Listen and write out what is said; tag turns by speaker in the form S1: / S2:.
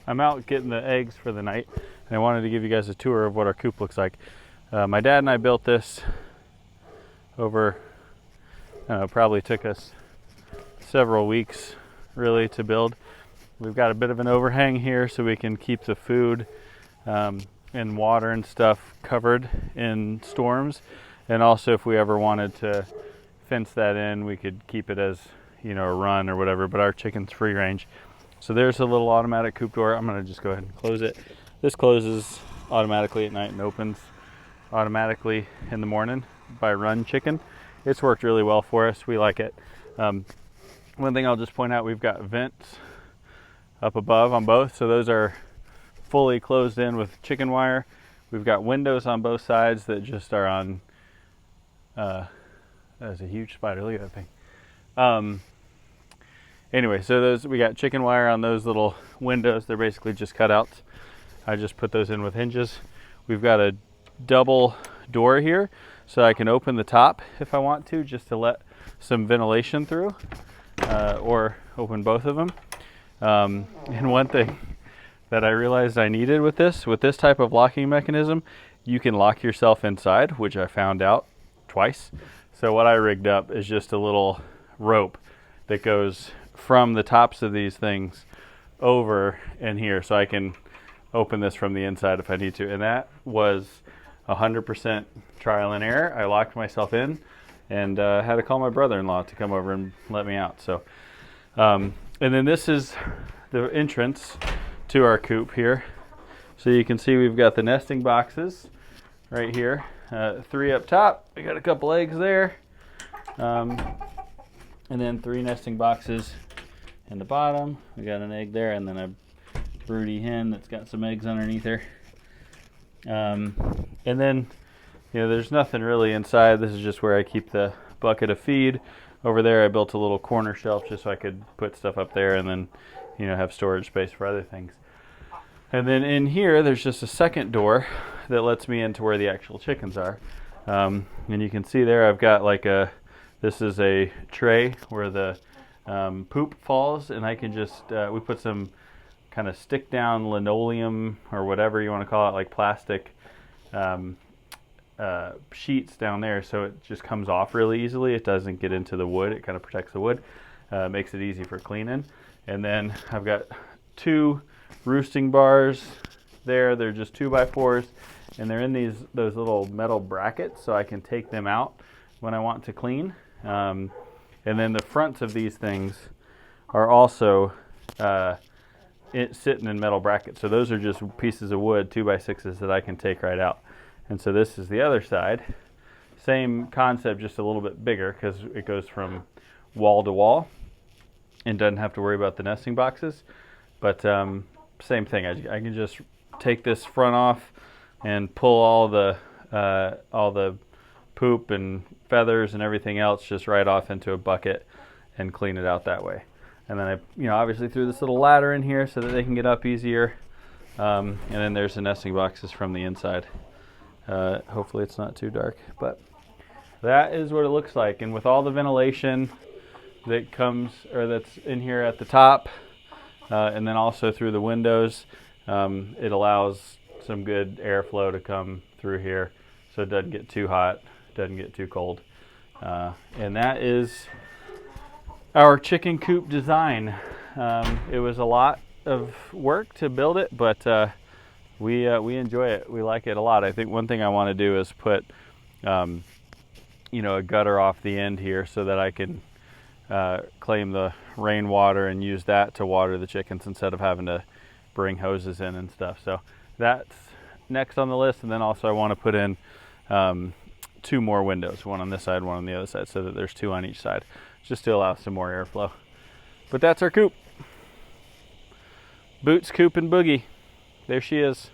S1: I'm out getting the eggs for the night, and I wanted to give you guys a tour of what our coop looks like. My dad and I built this over, probably took us several weeks really to build. We've got a bit of an overhang here so we can keep the food and water and stuff covered in storms. And also if we ever wanted to fence that in, we could keep it as, a run or whatever, but our chicken's free range. So there's a little automatic coop door. I'm gonna just go ahead and close it. This closes automatically at night and opens automatically in the morning by Run Chicken. It's worked really well for us. We like it. One thing I'll just point out, we've got vents up above on both, so those are fully closed in with chicken wire. We've got windows on both sides that just are on, that's a huge spider, look at that thing. Anyway, so we got chicken wire on those little windows. They're basically just cutouts. I just put those in with hinges. We've got a double door here, so I can open the top if I want to, just to let some ventilation through, or open both of them. And one thing that I realized I needed with this type of locking mechanism, you can lock yourself inside, which I found out twice. So what I rigged up is just a little rope that goes from the tops of these things over in here, so I can open this from the inside if I need to. And that was 100% trial and error. I locked myself in and had to call my brother-in-law to come over and let me out. So, and then this is the entrance to our coop here. So you can see we've got the nesting boxes right here. 3 up top. We got a couple eggs there. And then 3 nesting boxes in the bottom. We got an egg there, and then a broody hen that's got some eggs underneath her. And then, there's nothing really inside. This is just where I keep the bucket of feed. Over there I built a little corner shelf just so I could put stuff up there and then, have storage space for other things. And then in here there's just a second door that lets me into where the actual chickens are. And you can see there I've got this is a tray where the poop falls, and I can just, we put some kind of stick down linoleum or whatever you want to call it, like plastic sheets down there, so it just comes off really easily. It doesn't get into the wood. It kind of protects the wood, makes it easy for cleaning. And then I've got 2 roosting bars there. They're just 2x4s, and they're in those little metal brackets, so I can take them out when I want to clean. And then the fronts of these things are also sitting in metal brackets. So those are just pieces of wood, 2x6s, that I can take right out. And so this is the other side. Same concept, just a little bit bigger because it goes from wall to wall and doesn't have to worry about the nesting boxes. But same thing, I can just take this front off and pull all the poop and feathers and everything else just right off into a bucket and clean it out that way. And then I obviously threw this little ladder in here so that they can get up easier. And then there's the nesting boxes from the inside. Hopefully it's not too dark, but that is what it looks like. And with all the ventilation that that's in here at the top, and then also through the windows, it allows some good airflow to come through here, so it doesn't get too hot, doesn't get too cold. And that is our chicken coop design. It was a lot of work to build it, but we enjoy it. We like it a lot. I think one thing I want to do is put a gutter off the end here so that I can claim the rainwater and use that to water the chickens instead of having to bring hoses in and stuff. So that's next on the list. And then also I want to put in 2 more windows, one on this side, one on the other side, so that there's 2 on each side, just to allow some more airflow. But that's our coop. Boots, Coop, and Boogie. There she is.